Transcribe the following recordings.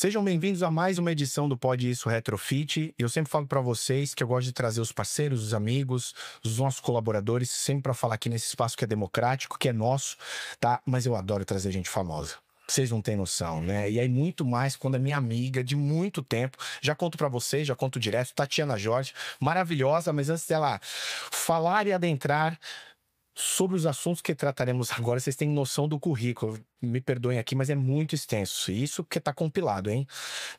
Sejam bem-vindos a mais uma edição do Pode Isso Retrofit. Eu sempre falo para vocês que eu gosto de trazer os parceiros, os amigos, os nossos colaboradores, sempre para falar aqui nesse espaço que é democrático, que é nosso, tá? Mas eu adoro trazer gente famosa. Vocês não têm noção, né? E aí muito mais quando é minha amiga de muito tempo. Já conto para vocês, já conto direto. Tatiana Jorge, maravilhosa, mas antes dela falar e adentrar sobre os assuntos que trataremos agora, vocês têm noção do currículo. Me perdoem aqui, mas é muito extenso. Isso que está compilado, hein?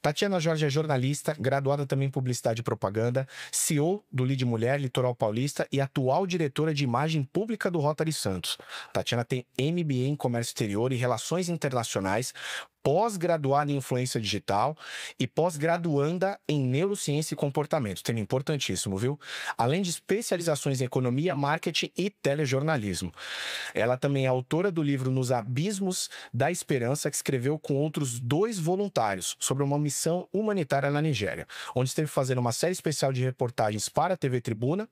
Tatiana Jorge é jornalista, graduada também em Publicidade e Propaganda, CEO do Lead Mulher, Litoral Paulista e atual diretora de imagem pública do Rotary Santos. Tatiana tem MBA em Comércio Exterior e Relações Internacionais, pós-graduada em Influência Digital e pós-graduanda em Neurociência e Comportamento. Tema importantíssimo, viu? Além de especializações em Economia, Marketing e Telejornalismo. Ela também é autora do livro Nos Abismos da Esperança, que escreveu com outros 2 voluntários sobre uma missão humanitária na Nigéria, onde esteve fazendo uma série especial de reportagens para a TV Tribuna.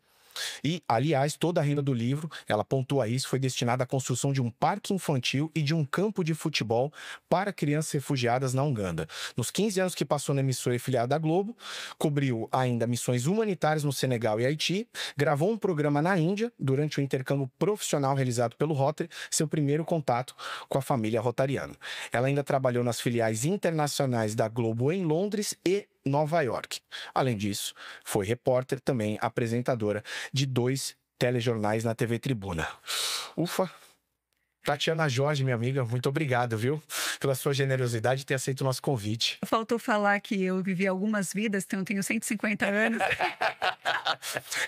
E, aliás, toda a renda do livro, ela pontua isso, foi destinada à construção de um parque infantil e de um campo de futebol para crianças refugiadas na Uganda. Nos 15 anos que passou na emissora afiliada à Globo, cobriu ainda missões humanitárias no Senegal e Haiti, gravou um programa na Índia durante o intercâmbio profissional realizado pelo Rotary, seu primeiro contato com a família rotariana. Ela ainda trabalhou nas filiais internacionais da Globo em Londres e Nova York. Além disso, foi repórter, também apresentadora de 2 telejornais na TV Tribuna. Ufa! Tatiana Jorge, minha amiga, muito obrigado, viu? Pela sua generosidade de ter aceito o nosso convite. Faltou falar que eu vivi algumas vidas, então eu tenho 150 anos.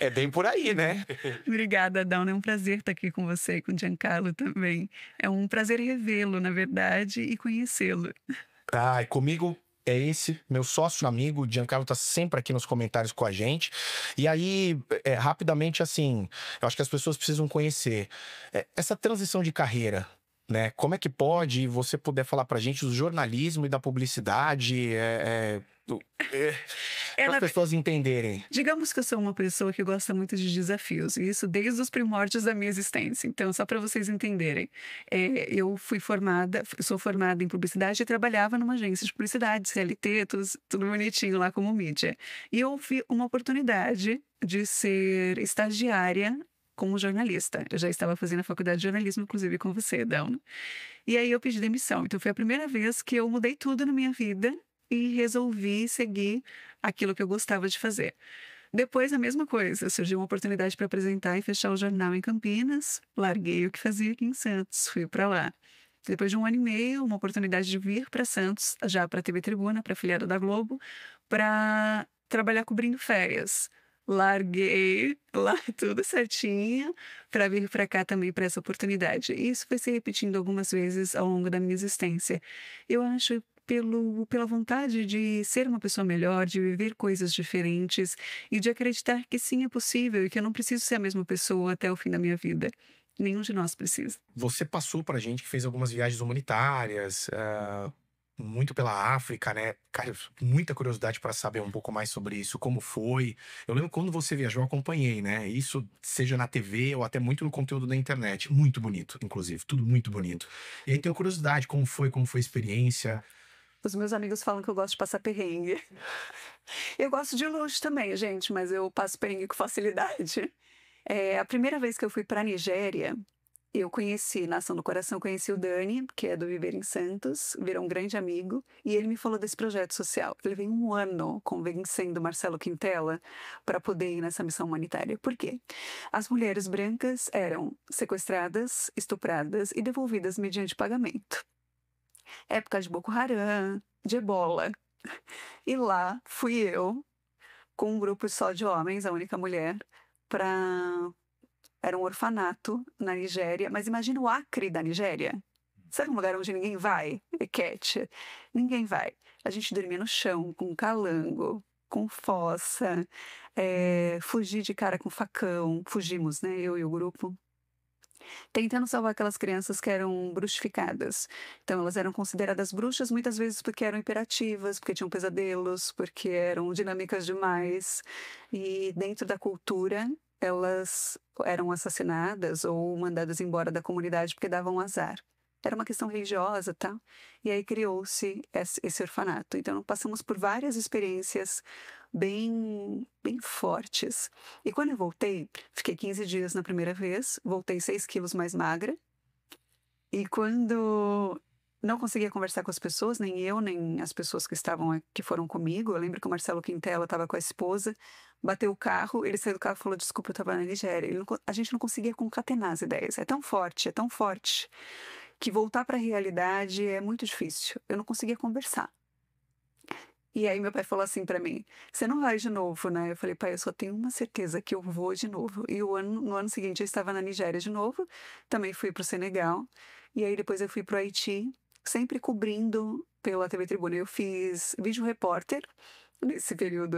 É bem por aí, né? Obrigada, Dauna. É um prazer estar aqui com você e com o Giancarlo também. É um prazer revê-lo, na verdade, e conhecê-lo. Ai, comigo é esse, meu sócio amigo, o Giancarlo tá sempre aqui nos comentários com a gente. E aí, rapidamente, assim, eu acho que as pessoas precisam conhecer essa transição de carreira, né? Como é que pode você poder falar pra gente do jornalismo e da publicidade, para as pessoas entenderem? Digamos que eu sou uma pessoa que gosta muito de desafios, e isso desde os primórdios da minha existência. Então, só para vocês entenderem, eu sou formada em publicidade e trabalhava numa agência de publicidade, CLT, tudo bonitinho lá como mídia. E eu vi uma oportunidade de ser estagiária como jornalista. Eu já estava fazendo a faculdade de jornalismo, inclusive com você, Dauna. E aí eu pedi demissão. Então, foi a primeira vez que eu mudei tudo na minha vida e resolvi seguir aquilo que eu gostava de fazer. Depois, a mesma coisa, surgiu uma oportunidade para apresentar e fechar o jornal em Campinas, larguei o que fazia aqui em Santos, fui para lá. Depois de 1 ano e meio, uma oportunidade de vir para Santos, já para a TV Tribuna, para a afiliada da Globo, para trabalhar cobrindo férias. Larguei lá tudo certinho para vir para cá também para essa oportunidade. E isso foi se repetindo algumas vezes ao longo da minha existência. Eu acho pela vontade de ser uma pessoa melhor, de viver coisas diferentes e de acreditar que sim, é possível e que eu não preciso ser a mesma pessoa até o fim da minha vida. Nenhum de nós precisa. Você passou pra gente que fez algumas viagens humanitárias, muito pela África, né? Cara, muita curiosidade para saber um pouco mais sobre isso, como foi. Eu lembro quando você viajou, eu acompanhei, né? Isso seja na TV ou até muito no conteúdo da internet. Muito bonito, inclusive, tudo muito bonito. E aí tenho curiosidade, como foi a experiência? Os meus amigos falam que eu gosto de passar perrengue. Eu gosto de luxo também, gente, mas eu passo perrengue com facilidade. A primeira vez que eu fui para a Nigéria, eu conheci, na Ação do Coração, conheci o Dani, que é do Viver em Santos, virou um grande amigo, e ele me falou desse projeto social. Ele veio 1 ano convencendo Marcelo Quintela para poder ir nessa missão humanitária. Por quê? As mulheres brancas eram sequestradas, estupradas e devolvidas mediante pagamento. Época de Boko Haram, de Ebola. E lá fui eu, com um grupo só de homens, a única mulher, era um orfanato na Nigéria, mas imagina o Acre da Nigéria. Sabe um lugar onde ninguém vai? Eket. Ninguém vai. A gente dormia no chão, com calango, com fossa, fugi de cara com facão. Fugimos, né? Eu e o grupo. Tentando salvar aquelas crianças que eram bruxificadas. Então, elas eram consideradas bruxas muitas vezes porque eram imperativas, porque tinham pesadelos, porque eram dinâmicas demais. E dentro da cultura, elas eram assassinadas ou mandadas embora da comunidade porque davam azar. era uma questão religiosa, tá? E aí criou-se esse orfanato. Então, passamos por várias experiências bem fortes. E quando eu voltei, fiquei 15 dias na primeira vez, voltei 6 quilos mais magra. E quando não conseguia conversar com as pessoas, nem eu, nem as pessoas que foram comigo. Eu lembro que o Marcelo Quintela estava com a esposa, bateu o carro, ele saiu do carro e falou: desculpa, eu estava na Nigéria. A gente não conseguia concatenar as ideias. É tão forte, que voltar para a realidade é muito difícil. Eu não conseguia conversar. E aí meu pai falou assim para mim: você não vai de novo, né? Eu falei: pai, eu só tenho uma certeza que eu vou de novo. E no ano seguinte eu estava na Nigéria de novo, também fui para o Senegal, e aí depois eu fui para o Haiti, sempre cobrindo pela TV Tribuna. Eu fiz vídeo repórter nesse período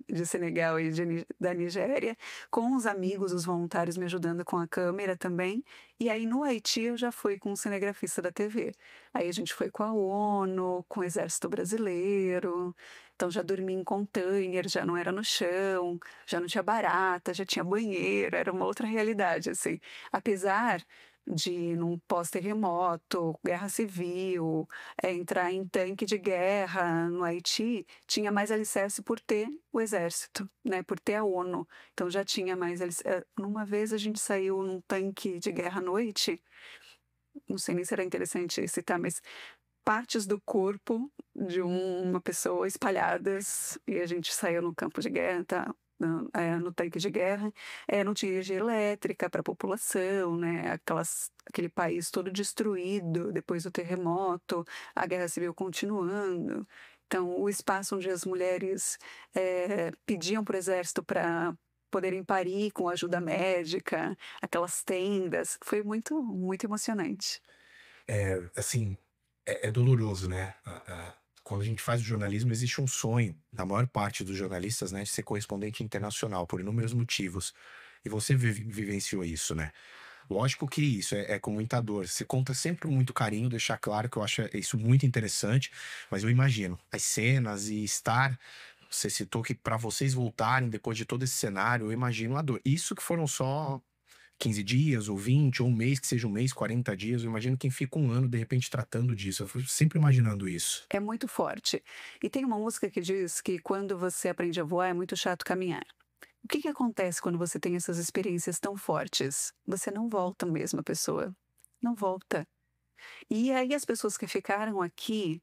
de Senegal e da Nigéria, com os amigos, os voluntários me ajudando com a câmera também. E aí no Haiti eu já fui com um cinegrafista da TV. Aí a gente foi com a ONU, com o Exército Brasileiro. Então já dormi em container, já não era no chão, já não tinha barata, já tinha banheiro, era uma outra realidade, assim. Apesar de, num pós-terremoto, guerra civil, entrar em tanque de guerra no Haiti, tinha mais alicerce por ter o exército, né, por ter a ONU. Então já tinha mais alicerce. Uma vez a gente saiu num tanque de guerra à noite, não sei nem se era interessante citar, mas partes do corpo de uma pessoa espalhadas, e a gente saiu no campo de guerra, tá? No tanque de guerra, não tinha energia elétrica para a população, né? Aquele país todo destruído depois do terremoto, a guerra civil continuando. Então, o espaço onde as mulheres pediam para o exército para poderem parir com ajuda médica, aquelas tendas, foi muito, muito emocionante. Assim, é doloroso, né? Quando a gente faz o jornalismo, existe um sonho da maior parte dos jornalistas, né, de ser correspondente internacional, por inúmeros motivos. E você vivenciou isso, né? Lógico que isso é com muita dor. Você conta sempre com muito carinho, deixar claro que eu acho isso muito interessante, mas eu imagino as cenas e estar. Você citou que para vocês voltarem depois de todo esse cenário, eu imagino a dor. Isso que foram só 15 dias, ou 20, ou um mês, que seja um mês, 40 dias. Eu imagino quem fica um ano, de repente, tratando disso. Eu fui sempre imaginando isso. É muito forte. E tem uma música que diz que quando você aprende a voar é muito chato caminhar. O que acontece quando você tem essas experiências tão fortes? Você não volta mesmo a pessoa. Não volta. E aí as pessoas que ficaram aqui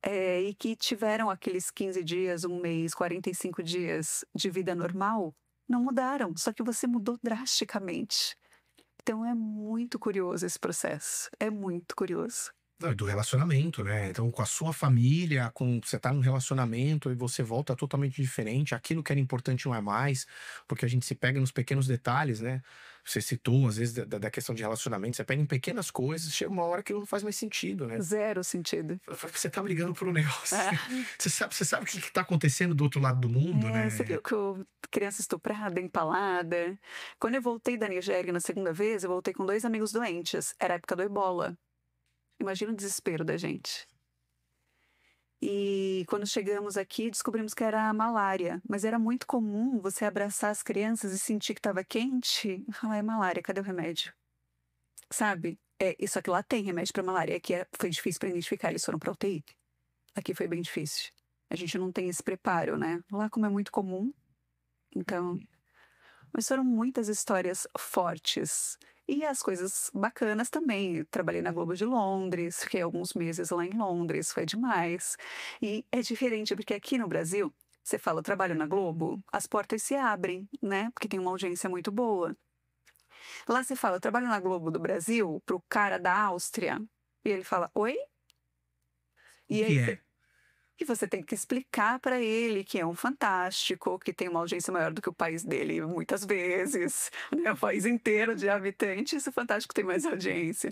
e que tiveram aqueles 15 dias, um mês, 45 dias de vida normal, não mudaram. Só que você mudou drasticamente. Então é muito curioso esse processo. É muito curioso. Não, e do relacionamento, né? Então, com a sua família, você tá num relacionamento e você volta totalmente diferente. Aquilo que era importante não é mais, porque a gente se pega nos pequenos detalhes, né? Você citou, às vezes, da questão de relacionamento, você pega em pequenas coisas, chega uma hora que não faz mais sentido, né? Zero sentido. Você tá brigando por um negócio. É. Você sabe o que tá acontecendo do outro lado do mundo, né? Você viu que criança estuprada, empalada. Quando eu voltei da Nigéria na segunda vez, eu voltei com 2 amigos doentes. Era a época do Ebola. Imagina o desespero da gente. E quando chegamos aqui, descobrimos que era a malária. Mas era muito comum você abraçar as crianças e sentir que estava quente. E falar: é malária, cadê o remédio? Sabe? Isso aqui lá tem remédio para malária. Aqui foi difícil para identificar, eles foram para UTI. Aqui foi bem difícil. A gente não tem esse preparo, né? Lá, como é muito comum. Então. Mas foram muitas histórias fortes. E as coisas bacanas também. Eu trabalhei na Globo de Londres, fiquei alguns meses lá em Londres, foi demais. E é diferente, porque aqui no Brasil, você fala: eu trabalho na Globo, as portas se abrem, né? Porque tem uma audiência muito boa. Lá você fala: eu trabalho na Globo do Brasil, pro cara da Áustria, e ele fala: oi? E aí e você tem que explicar para ele que é um fantástico, que tem uma audiência maior do que o país dele muitas vezes, né? O país inteiro de habitantes, o Fantástico tem mais audiência.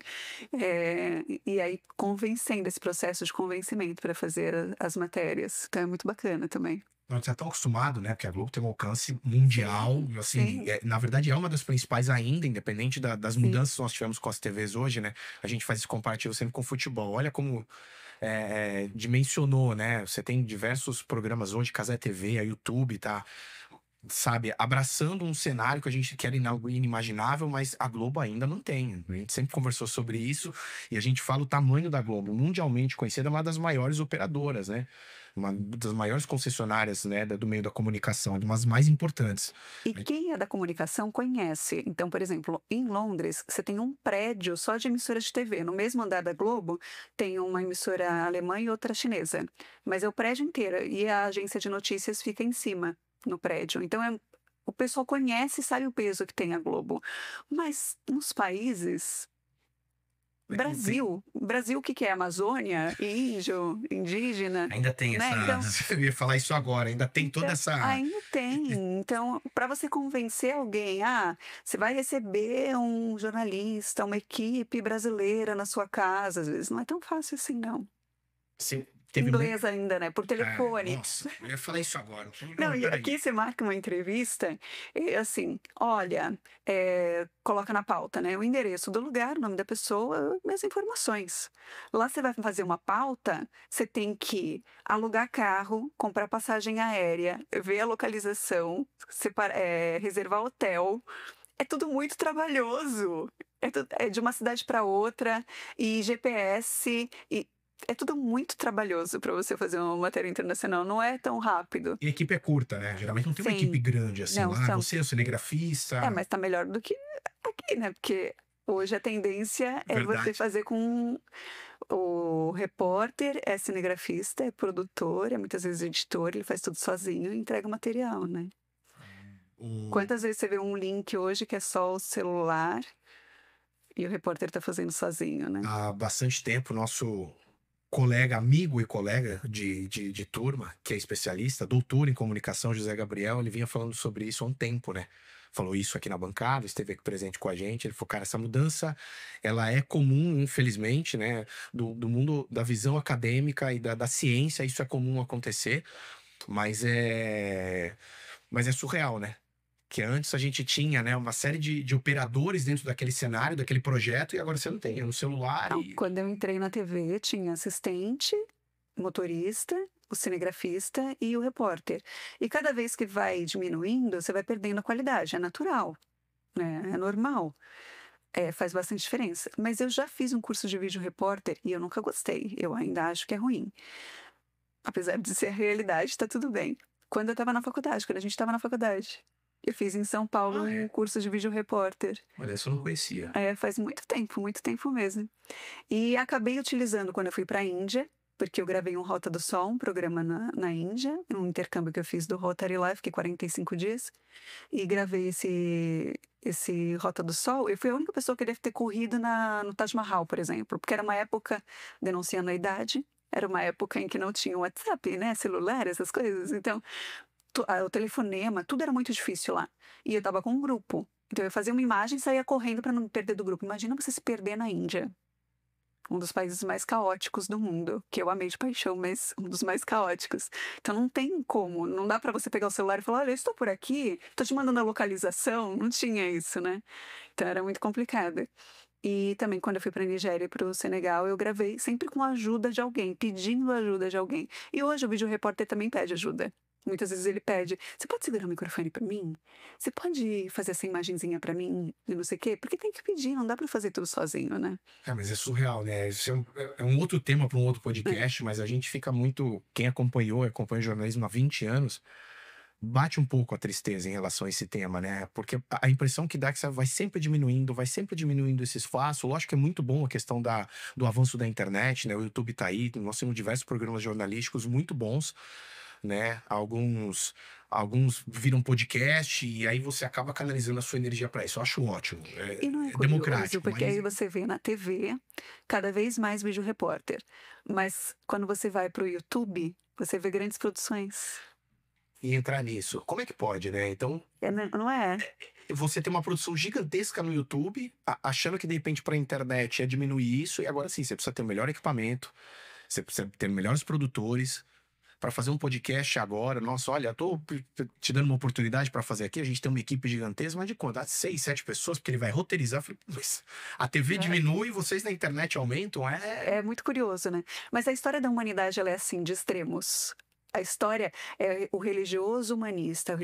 E aí convencendo, esse processo de convencimento para fazer as matérias. Então é muito bacana também. Você é tão acostumado, né? Porque a Globo tem um alcance mundial, Sim, assim, sim. na verdade é uma das principais ainda, independente das Sim. mudanças que nós tivemos com as TVs hoje, né? A gente faz esse comparativo sempre com o futebol. Olha como dimensionou, né? Você tem diversos programas hoje, Cazé TV, a YouTube, tá sabe, abraçando um cenário que a gente quer algo inimaginável, mas a Globo ainda não tem. A gente sempre conversou sobre isso e a gente fala o tamanho da Globo, mundialmente conhecida, é uma das maiores operadoras, né? Uma das maiores concessionárias, né, do meio da comunicação, uma das mais importantes. E quem é da comunicação conhece. Então, por exemplo, em Londres, você tem um prédio só de emissoras de TV. No mesmo andar da Globo, tem uma emissora alemã e outra chinesa. Mas é o prédio inteiro. E a agência de notícias fica em cima, no prédio. Então, o pessoal conhece e sabe o peso que tem a Globo. Mas nos países. Brasil, o que que é? Amazônia, índio, indígena, Ainda tem né? essa. Então, Eu ia falar isso agora, ainda tem toda então, essa. ainda tem. Então, para você convencer alguém, você vai receber um jornalista, uma equipe brasileira na sua casa, às vezes não é tão fácil assim, não. Sim, teve Inglês ainda, né? Por telefone. Nossa, eu ia falar isso agora. Não, e peraí. aqui você marca uma entrevista e assim, olha, coloca na pauta, né? O endereço do lugar, o nome da pessoa, as informações. Lá você vai fazer uma pauta, você tem que alugar carro, comprar passagem aérea, ver a localização, reservar hotel. É tudo muito trabalhoso. É de uma cidade para outra, e GPS, e é tudo muito trabalhoso para você fazer uma matéria internacional. Não é tão rápido. E a equipe é curta, né? Geralmente não tem uma Sim. equipe grande assim Não, lá. são. Você é o cinegrafista. Mas tá melhor do que aqui, né? Porque hoje a tendência é você Verdade. fazer com o repórter, é cinegrafista, é produtor, é muitas vezes editor, ele faz tudo sozinho e entrega o material, né? Quantas vezes você vê um link hoje que é só o celular e o repórter tá fazendo sozinho, né? Há bastante tempo, nosso colega, amigo e colega de turma, que é especialista, doutor em comunicação, José Gabriel, ele vinha falando sobre isso há um tempo, né? Falou isso aqui na bancada, esteve aqui presente com a gente. Ele falou, cara, essa mudança, ela é comum, infelizmente, né? Do mundo da visão acadêmica e da ciência, isso é comum acontecer, mas mas é surreal, né? Que antes a gente tinha, né, uma série de operadores dentro daquele cenário, daquele projeto, e agora você não tem, é no celular Não, e... quando eu entrei na TV, tinha assistente, motorista, o cinegrafista e o repórter. E cada vez que vai diminuindo, você vai perdendo a qualidade. É natural, né? É normal. Faz bastante diferença. Mas eu já fiz um curso de vídeo repórter e eu nunca gostei. Eu ainda acho que é ruim. Apesar de ser a realidade, tá tudo bem. Quando eu estava na faculdade, quando a gente estava na faculdade, eu fiz em São Paulo um curso de vídeo repórter. Olha, isso eu não conhecia. Faz muito tempo mesmo. E acabei utilizando quando eu fui para a Índia, porque eu gravei um Rota do Sol, um programa na Índia, um intercâmbio que eu fiz do Rotary Life, fiquei 45 dias, e gravei esse Rota do Sol. Eu fui a única pessoa que deve ter corrido no Taj Mahal, por exemplo, porque era uma época, denunciando a idade, era uma época em que não tinha WhatsApp, né, celular, essas coisas. Então, o telefonema, tudo era muito difícil lá. E eu estava com um grupo. Então, eu fazia uma imagem e saía correndo para não me perder do grupo. Imagina você se perder na Índia. Um dos países mais caóticos do mundo, que eu amei de paixão, mas um dos mais caóticos. Então não tem como, não dá para você pegar o celular e falar, olha, eu estou por aqui, estou te mandando a localização, não tinha isso, né? Então era muito complicado. E também quando eu fui para a Nigéria e para o Senegal, eu gravei sempre com a ajuda de alguém, pedindo ajuda de alguém. E hoje o vídeo repórter também pede ajuda. Muitas vezes ele pede, você pode segurar o microfone para mim? Você pode fazer essa imagenzinha para mim? E não sei o quê? Porque tem que pedir, não dá para fazer tudo sozinho, né? Mas é surreal, né? Isso é um outro tema para um outro podcast, mas a gente fica muito... Quem acompanha o jornalismo há 20 anos, bate um pouco a tristeza em relação a esse tema, né? Porque a impressão que dá é que vai sempre diminuindo esse espaço. Lógico que é muito bom a questão do avanço da internet, né? O YouTube tá aí, nós temos diversos programas jornalísticos muito bons, né? Alguns viram podcast e aí você acaba canalizando a sua energia para isso. Eu acho ótimo. E não é É curioso, democrático. porque Mas... aí você vê na TV cada vez mais vídeo repórter. Mas quando você vai para o YouTube, você vê grandes produções. E entrar nisso. Como é que pode, né? Então, Não é? você tem uma produção gigantesca no YouTube, achando que de repente para a internet é diminuir isso, e agora sim, você precisa ter o melhor equipamento, você precisa ter melhores produtores para fazer um podcast agora. Nossa, olha, tô te dando uma oportunidade para fazer aqui. A gente tem uma equipe gigantesca, mas de quanto? 6, 7 pessoas, porque ele vai roteirizar. Mas a TV diminui e vocês na internet aumentam? É muito curioso, né? Mas a história da humanidade ela é assim, de extremos. A história é o religioso humanista,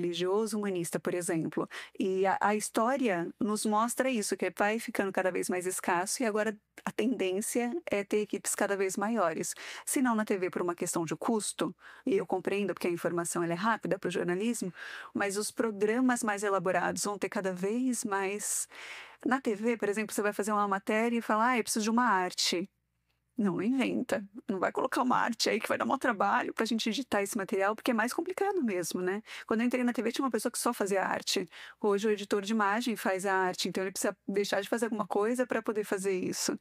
por exemplo. E a história nos mostra isso, que vai ficando cada vez mais escasso e agora a tendência é ter equipes cada vez maiores. Se não na TV por uma questão de custo, e eu compreendo porque a informação ela é rápida para o jornalismo, mas os programas mais elaborados vão ter cada vez mais. Na TV, por exemplo, você vai fazer uma matéria e falar, eu preciso de uma arte. Não inventa. Não vai colocar uma arte aí que vai dar maior trabalho pra gente editar esse material, porque é mais complicado mesmo, né? Quando eu entrei na TV, tinha uma pessoa que só fazia arte. Hoje o editor de imagem faz a arte, então ele precisa deixar de fazer alguma coisa para poder fazer isso.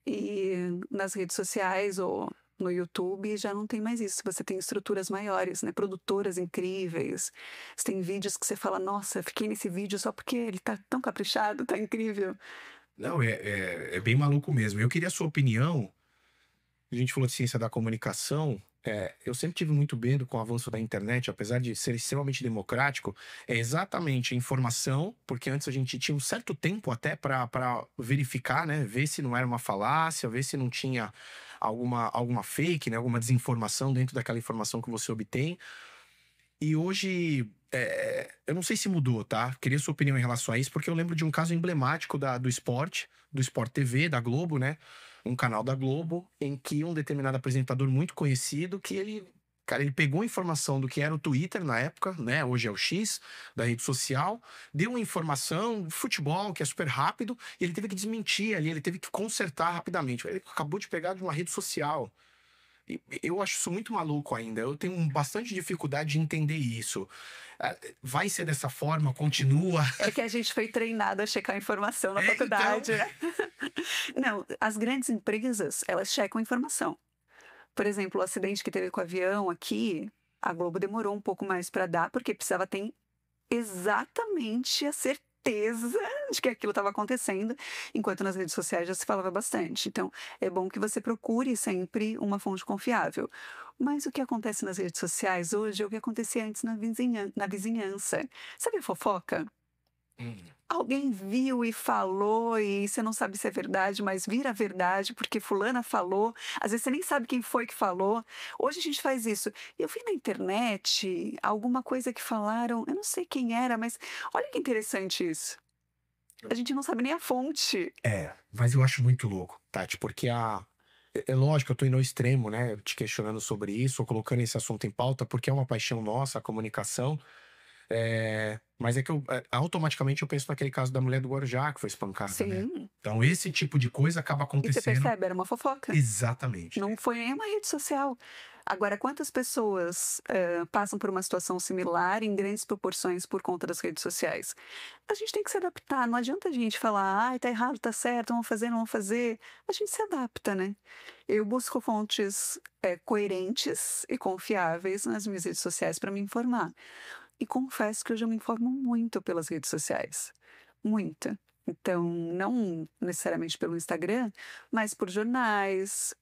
E nas redes sociais ou no YouTube já não tem mais isso. Você tem estruturas maiores, né? Produtoras incríveis. Você tem vídeos que você fala, nossa, fiquei nesse vídeo só porque ele tá tão caprichado, tá incrível. Não, é bem maluco mesmo. Eu queria a sua opinião. A gente falou de ciência da comunicação. Eu sempre tive muito medo com o avanço da internet, apesar de ser extremamente democrático. É exatamente a informação, porque antes a gente tinha um certo tempo até para verificar, né? Ver se não era uma falácia, ver se não tinha alguma fake, né? Alguma desinformação dentro daquela informação que você obtém. E hoje, eu não sei se mudou, tá? Queria sua opinião em relação a isso, porque eu lembro de um caso emblemático do Sport TV, da Globo, né? Um canal da Globo, em que um determinado apresentador muito conhecido, que ele pegou a informação do que era o Twitter na época, né? Hoje é o X, da rede social, deu uma informação de futebol, que é super rápido, e ele teve que desmentir ali, ele teve que consertar rapidamente. Ele acabou de pegar de uma rede social. Eu acho isso muito maluco ainda. Eu tenho bastante dificuldade de entender isso. Vai ser dessa forma? Continua? É que a gente foi treinado a checar a informação na faculdade, então... né? Não, as grandes empresas, elas checam a informação. Por exemplo, o acidente que teve com o avião aqui, a Globo demorou um pouco mais para dar, porque precisava ter exatamente a certeza de que aquilo estava acontecendo, enquanto nas redes sociais já se falava bastante. Então, é bom que você procure sempre uma fonte confiável. Mas o que acontece nas redes sociais hoje é o que acontecia antes na vizinhança. Sabe a fofoca? Alguém viu e falou, e você não sabe se é verdade, mas vira verdade porque fulana falou. Às vezes você nem sabe quem foi que falou. Hoje a gente faz isso. Eu vi na internet alguma coisa que falaram, eu não sei quem era, mas olha que interessante isso. A gente não sabe nem a fonte. Mas eu acho muito louco, Tati, porque é lógico, eu tô indo ao extremo, né? Te questionando sobre isso, ou colocando esse assunto em pauta, porque é uma paixão nossa, a comunicação. Mas é que automaticamente eu penso naquele caso da mulher do Guarujá que foi espancada, né? Sim. Então esse tipo de coisa acaba E você acontecendo. percebe, era uma fofoca. Exatamente. Não foi nem uma rede social. Agora, quantas pessoas passam por uma situação similar em grandes proporções por conta das redes sociais? A gente tem que se adaptar. Não adianta a gente falar, tá errado, tá certo, vamos fazer, não vamos fazer. A gente se adapta, né? Eu busco fontes coerentes e confiáveis nas minhas redes sociais para me informar. E confesso que eu já me informo muito pelas redes sociais. Muito. Então, não necessariamente pelo Instagram, mas por jornais,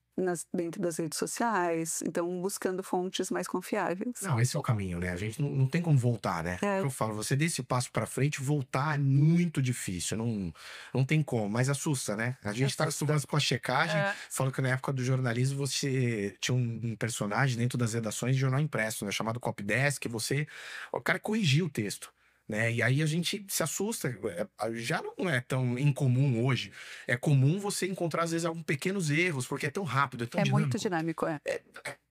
dentro das redes sociais. Então, buscando fontes mais confiáveis. Não, esse é o caminho, né? A gente não tem como voltar, né? Eu falo, você dê esse passo pra frente, voltar é muito difícil. Não tem como, mas assusta, né? A gente tá acostumado com a checagem. Falo que na época do jornalismo você tinha um personagem dentro das redações de jornal impresso, né? Chamado copydesk, o cara corrigia o texto. Né? E aí a gente se assusta. Já não é tão incomum hoje. É comum você encontrar, às vezes, alguns pequenos erros, porque é tão rápido, é tão dinâmico. Muito dinâmico,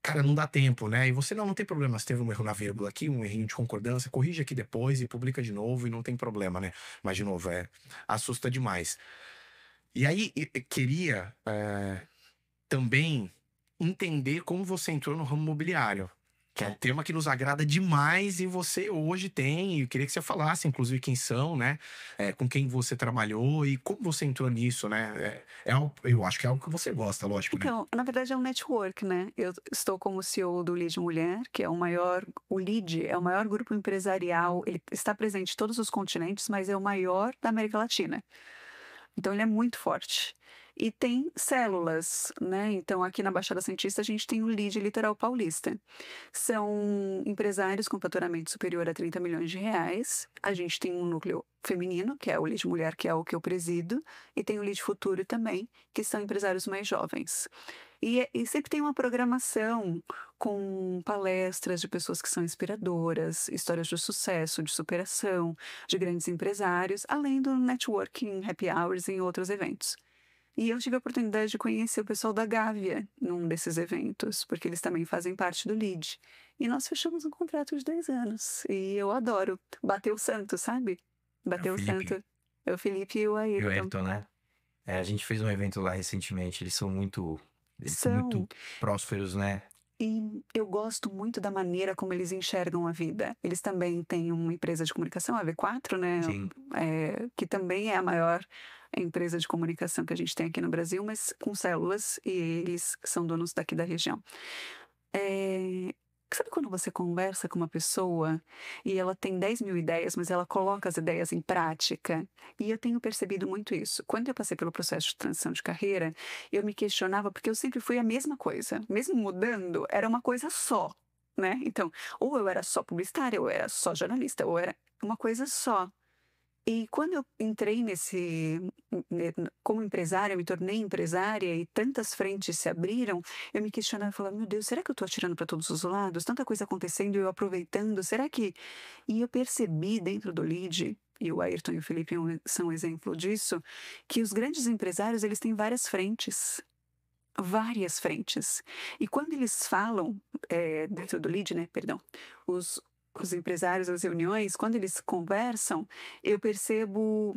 Cara, não dá tempo, né? E você não tem problema. Se teve um erro na vírgula aqui, um errinho de concordância, corrige aqui depois e publica de novo e não tem problema, né? Mas, de novo, assusta demais. E aí, queria também entender como você entrou no ramo imobiliário. Que é um tema que nos agrada demais e você hoje tem. E eu queria que você falasse, inclusive, quem são, né? Com quem você trabalhou e como você entrou nisso, né? Eu acho que é algo que você gosta, lógico, né? Então, na verdade, é um network, né? Eu estou como CEO do Lead Mulher, que é o Lead é o maior grupo empresarial. Ele está presente em todos os continentes, mas é o maior da América Latina. Então, ele é muito forte. E tem células, né? Então, aqui na Baixada Santista, a gente tem o Lead Litoral Paulista. São empresários com faturamento superior a 30 milhões de reais. A gente tem um núcleo feminino, que é o Lead Mulher, que é o que eu presido. E tem o Lead Futuro também, que são empresários mais jovens. E sempre tem uma programação com palestras de pessoas que são inspiradoras, histórias de sucesso, de superação, de grandes empresários, além do networking, happy hours e outros eventos. E eu tive a oportunidade de conhecer o pessoal da Gávea num desses eventos, porque eles também fazem parte do LEAD. E nós fechamos um contrato de 10 anos. E eu adoro bater o santo, sabe? É o Bater o Felipe santo. É o Felipe e o e o Ayrton. Ayrton, né? A gente fez um evento lá recentemente. Eles são muito São. prósperos, né? E eu gosto muito da maneira como eles enxergam a vida. Eles também têm uma empresa de comunicação, a V4, né? Sim. Que também é a maior empresa de comunicação que a gente tem aqui no Brasil, mas com células, e eles são donos daqui da região. Sabe quando você conversa com uma pessoa e ela tem 10 mil ideias, mas ela coloca as ideias em prática? E eu tenho percebido muito isso. Quando eu passei pelo processo de transição de carreira, eu me questionava porque eu sempre fui a mesma coisa. Mesmo mudando, era uma coisa só, né? Então, ou eu era só publicitária, ou eu era só jornalista, ou era uma coisa só. E quando eu entrei como empresária, eu me tornei empresária e tantas frentes se abriram, eu me questionava e falava, meu Deus, será que eu estou atirando para todos os lados? Tanta coisa acontecendo e eu aproveitando, será que... E eu percebi dentro do LEAD, e o Ayrton e o Felipe são um exemplo disso, que os grandes empresários, eles têm várias frentes. Várias frentes. E quando eles falam, dentro do LEAD, né, perdão, os empresários, as reuniões, quando eles conversam, eu percebo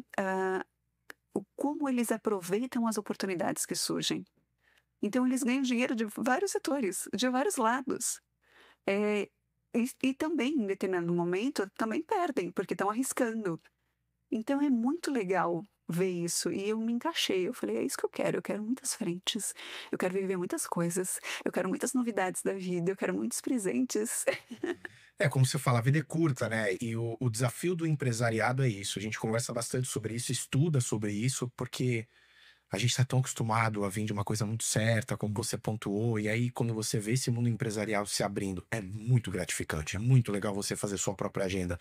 como eles aproveitam as oportunidades que surgem. Então, eles ganham dinheiro de vários setores, de vários lados. E também, em determinado momento, também perdem, porque estão arriscando. Então, é muito legal ver isso. E eu me encaixei. Eu falei, é isso que eu quero. Eu quero muitas frentes. Eu quero viver muitas coisas. Eu quero muitas novidades da vida. Eu quero muitos presentes. Como você fala, a vida é curta, né? E o desafio do empresariado é isso. A gente conversa bastante sobre isso, estuda sobre isso, porque a gente está tão acostumado a vir de uma coisa muito certa, como você pontuou, e aí quando você vê esse mundo empresarial se abrindo, é muito gratificante, é muito legal você fazer sua própria agenda.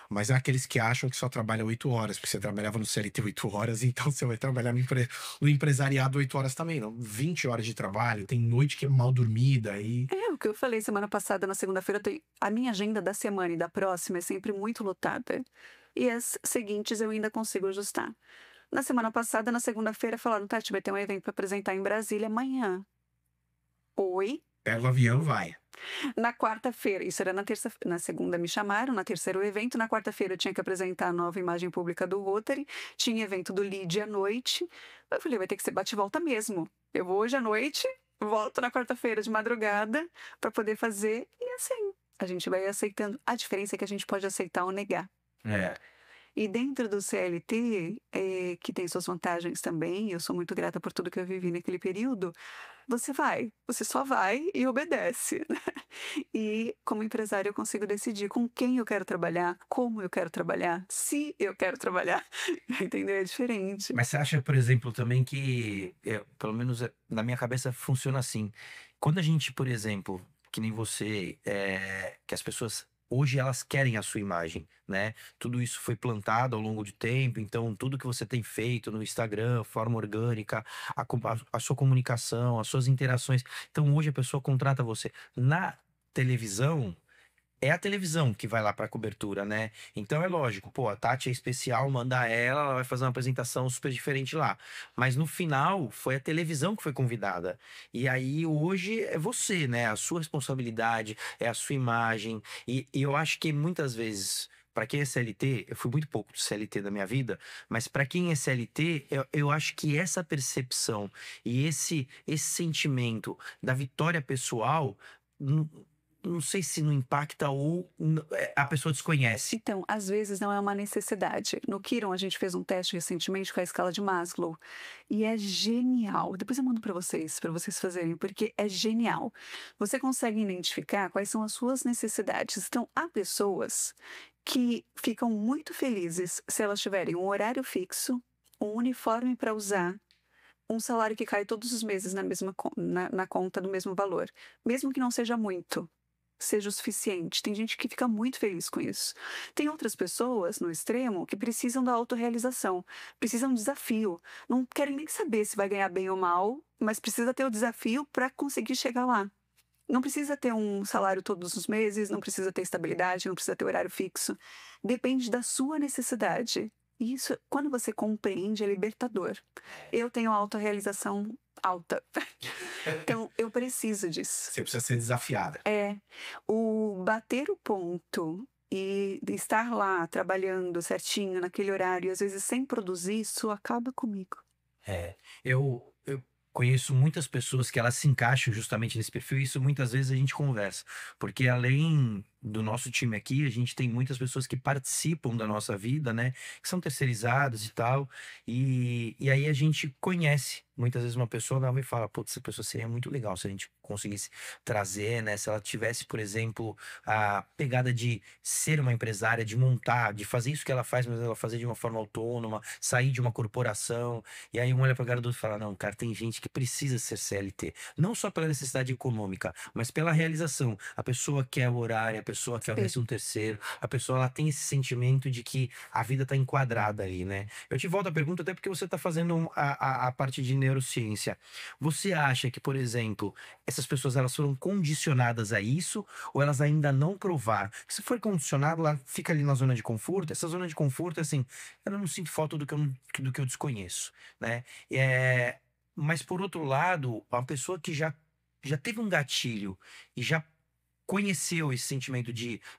Mas há aqueles que acham que só trabalha 8 horas, porque você trabalhava no CLT 8 horas, então você vai trabalhar no empresariado 8 horas também, não? 20 horas de trabalho, tem noite que é mal dormida e... O que eu falei semana passada, na segunda-feira, a minha agenda da semana e da próxima é sempre muito lotada. E as seguintes eu ainda consigo ajustar. Na semana passada, na segunda-feira, falaram, Tati, vai ter um evento para apresentar em Brasília amanhã. Oi? Pega o avião, vai. Na quarta-feira, isso era na segunda me chamaram, na terceira o evento, na quarta-feira eu tinha que apresentar a nova imagem pública do Rotary, tinha evento do LEAD à noite, eu falei, vai ter que ser bate-volta mesmo, eu vou hoje à noite, volto na quarta-feira de madrugada para poder fazer, e assim, a gente vai aceitando, a diferença é que a gente pode aceitar ou negar. E dentro do CLT, que tem suas vantagens também, eu sou muito grata por tudo que eu vivi naquele período, você só vai e obedece. E como empresário eu consigo decidir com quem eu quero trabalhar, como eu quero trabalhar, se eu quero trabalhar. Entendeu? É diferente. Mas você acha, por exemplo, também que, pelo menos na minha cabeça, funciona assim. Quando a gente, por exemplo, que nem você, que as pessoas hoje elas querem a sua imagem, né? Tudo isso foi plantado ao longo de tempo, então tudo que você tem feito no Instagram, forma orgânica, a sua comunicação, as suas interações. Então hoje a pessoa contrata você. Na televisão, é a televisão que vai lá pra cobertura, né? Então é lógico, pô, a Tati é especial, manda ela vai fazer uma apresentação super diferente lá. Mas no final, foi a televisão que foi convidada. E aí hoje é você, né? A sua responsabilidade, é a sua imagem. E eu acho que muitas vezes, pra quem é CLT, eu fui muito pouco de CLT da minha vida, mas pra quem é CLT, eu acho que essa percepção e esse sentimento da vitória pessoal. Não sei se não impacta ou a pessoa desconhece. Então, às vezes não é uma necessidade. No Kiron, a gente fez um teste recentemente com a escala de Maslow. E é genial. Depois eu mando para vocês fazerem, porque é genial. Você consegue identificar quais são as suas necessidades. Então, há pessoas que ficam muito felizes se elas tiverem um horário fixo, um uniforme para usar, um salário que cai todos os meses na conta do mesmo valor. Mesmo que não seja muito. seja o suficiente. Tem gente que fica muito feliz com isso. Tem outras pessoas, no extremo, que precisam da autorrealização, precisam de desafio. Não querem nem saber se vai ganhar bem ou mal, mas precisa ter o desafio para conseguir chegar lá. Não precisa ter um salário todos os meses, não precisa ter estabilidade, não precisa ter horário fixo. Depende da sua necessidade. E isso, quando você compreende, é libertador. Eu tenho autorrealização alta. Então, eu preciso disso. Você precisa ser desafiada. O bater o ponto e de estar lá trabalhando certinho naquele horário, às vezes sem produzir, isso acaba comigo. Eu conheço muitas pessoas que elas se encaixam justamente nesse perfil e isso muitas vezes a gente conversa. Porque além do nosso time aqui, a gente tem muitas pessoas que participam da nossa vida, né? Que são terceirizadas e tal. E aí a gente conhece. Muitas vezes uma pessoa não me fala, putz, essa pessoa seria muito legal se a gente conseguisse trazer, né? Se ela tivesse, por exemplo, a pegada de ser uma empresária, de montar, de fazer isso que ela faz, mas ela fazer de uma forma autônoma, sair de uma corporação. E aí um olha para o cara do outro e fala, não, cara, tem gente que precisa ser CLT. Não só pela necessidade econômica, mas pela realização. A pessoa quer o horário, a pessoa quer o 13º, a pessoa ela tem esse sentimento de que a vida está enquadrada ali, né? Eu te volto à pergunta até porque você está fazendo a parte de neurociência. Você acha que, por exemplo, essas pessoas elas foram condicionadas a isso ou elas ainda não provaram? Se for condicionado, ela fica ali na zona de conforto. Essa zona de conforto, assim, eu não sinto falta do que eu desconheço, né? Mas, por outro lado, uma pessoa que já teve um gatilho e já conheceu esse sentimento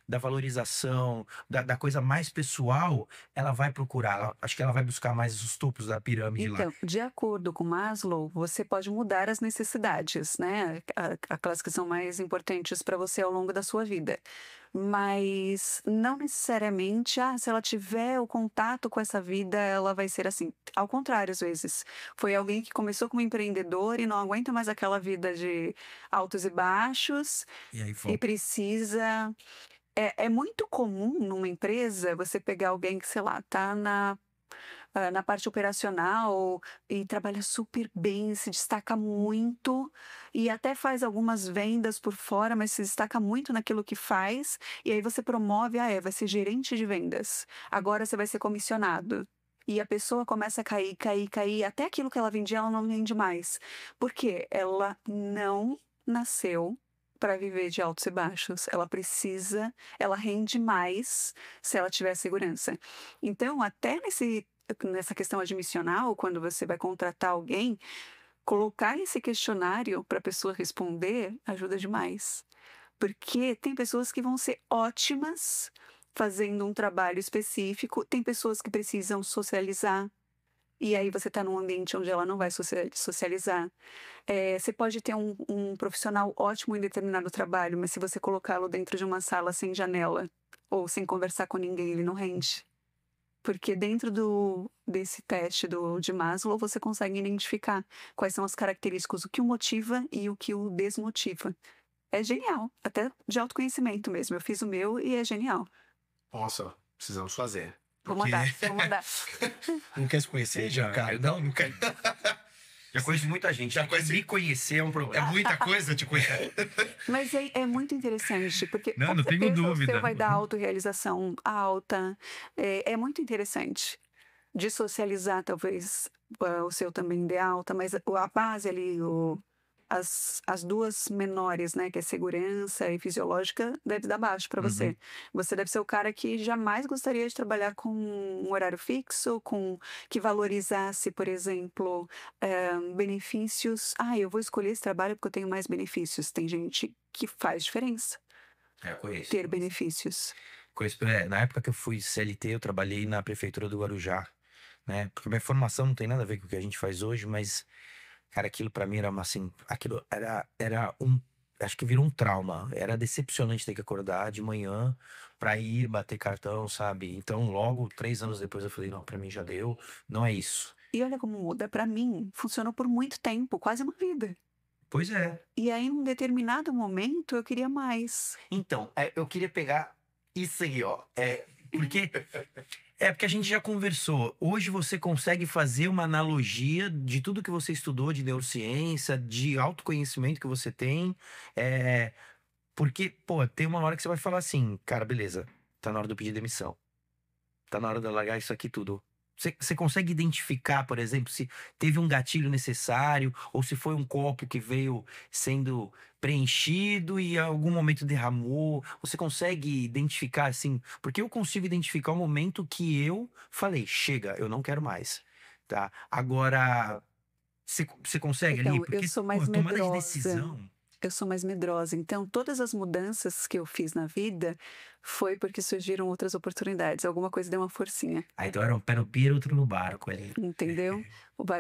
da valorização, da coisa mais pessoal, ela vai procurar. Acho que ela vai buscar mais os topos da pirâmide lá. Então, de acordo com Maslow, você pode mudar as necessidades, né? Aquelas que são mais importantes para você ao longo da sua vida. Mas não necessariamente, se ela tiver o contato com essa vida, ela vai ser assim. Ao contrário, às vezes. Foi alguém que começou como empreendedor e não aguenta mais aquela vida de altos e baixos E aí, e precisa. É muito comum numa empresa você pegar alguém que, sei lá, tá na parte operacional e trabalha super bem, se destaca muito e até faz algumas vendas por fora, mas se destaca muito naquilo que faz. E aí você promove, vai ser gerente de vendas. Agora você vai ser comissionado. E a pessoa começa a cair, até aquilo que ela vendia, ela não vende mais. Por quê? Ela não nasceu para viver de altos e baixos. Ela rende mais se ela tiver segurança. Então, até nessa questão admissional, quando você vai contratar alguém, colocar esse questionário para a pessoa responder ajuda demais. Porque tem pessoas que vão ser ótimas fazendo um trabalho específico, tem pessoas que precisam socializar, e aí você está num ambiente onde ela não vai socializar. Você pode ter um profissional ótimo em determinado trabalho, mas se você colocá-lo dentro de uma sala sem janela ou sem conversar com ninguém, ele não rende. Porque dentro desse teste de Maslow, você consegue identificar quais são as características, o que o motiva e o que o desmotiva. É genial, até de autoconhecimento mesmo. Eu fiz o meu e é genial. Nossa, precisamos fazer. Vou mandar. Não quer se conhecer, cara? Não quero. Já conheço muita gente. Me conhecer é um problema. É muita coisa te conhecer. Mas é muito interessante, porque Não, com não tenho certeza dúvida. o seu vai dar autorrealização alta. É muito interessante. De socializar, talvez, o seu também dê alta, mas a base ali, as duas menores, né, que é segurança e fisiológica, deve dar baixo para você. Uhum. Você deve ser o cara que jamais gostaria de trabalhar com um horário fixo, que valorizasse, por exemplo, benefícios. Eu vou escolher esse trabalho porque eu tenho mais benefícios. Tem gente que faz diferença Conheço. ter benefícios. Na época que eu fui CLT, eu trabalhei na prefeitura do Guarujá, né? Porque minha formação não tem nada a ver com o que a gente faz hoje, mas, cara, aquilo pra mim era assim, aquilo era acho que virou um trauma. Era decepcionante ter que acordar de manhã pra ir bater cartão, sabe? Então, logo 3 anos depois eu falei, não, pra mim já deu, não é isso. E olha como muda. Pra mim, funcionou por muito tempo, quase uma vida. Pois é. E aí, num determinado momento, eu queria mais. Então, eu queria pegar isso aí, ó. Porque a gente já conversou. Hoje você consegue fazer uma analogia de tudo que você estudou de neurociência, de autoconhecimento que você tem, Porque, pô, tem uma hora que você vai falar assim, cara, beleza, tá na hora de eu pedir demissão. Tá na hora de eu largar isso aqui tudo. Você consegue identificar, por exemplo, se teve um gatilho necessário ou se foi um copo que veio sendo preenchido e em algum momento derramou? Você consegue identificar assim? Porque eu consigo identificar o momento que eu falei, chega, eu não quero mais, tá? Agora, você consegue ali? Então, eu Porque, sou pô, mais tomada de medrosa. decisão. Eu sou mais medrosa. Então, todas as mudanças que eu fiz na vida foi porque surgiram outras oportunidades. Alguma coisa deu uma forcinha, Aí então era um pé no pier, outro no barco ali. entendeu?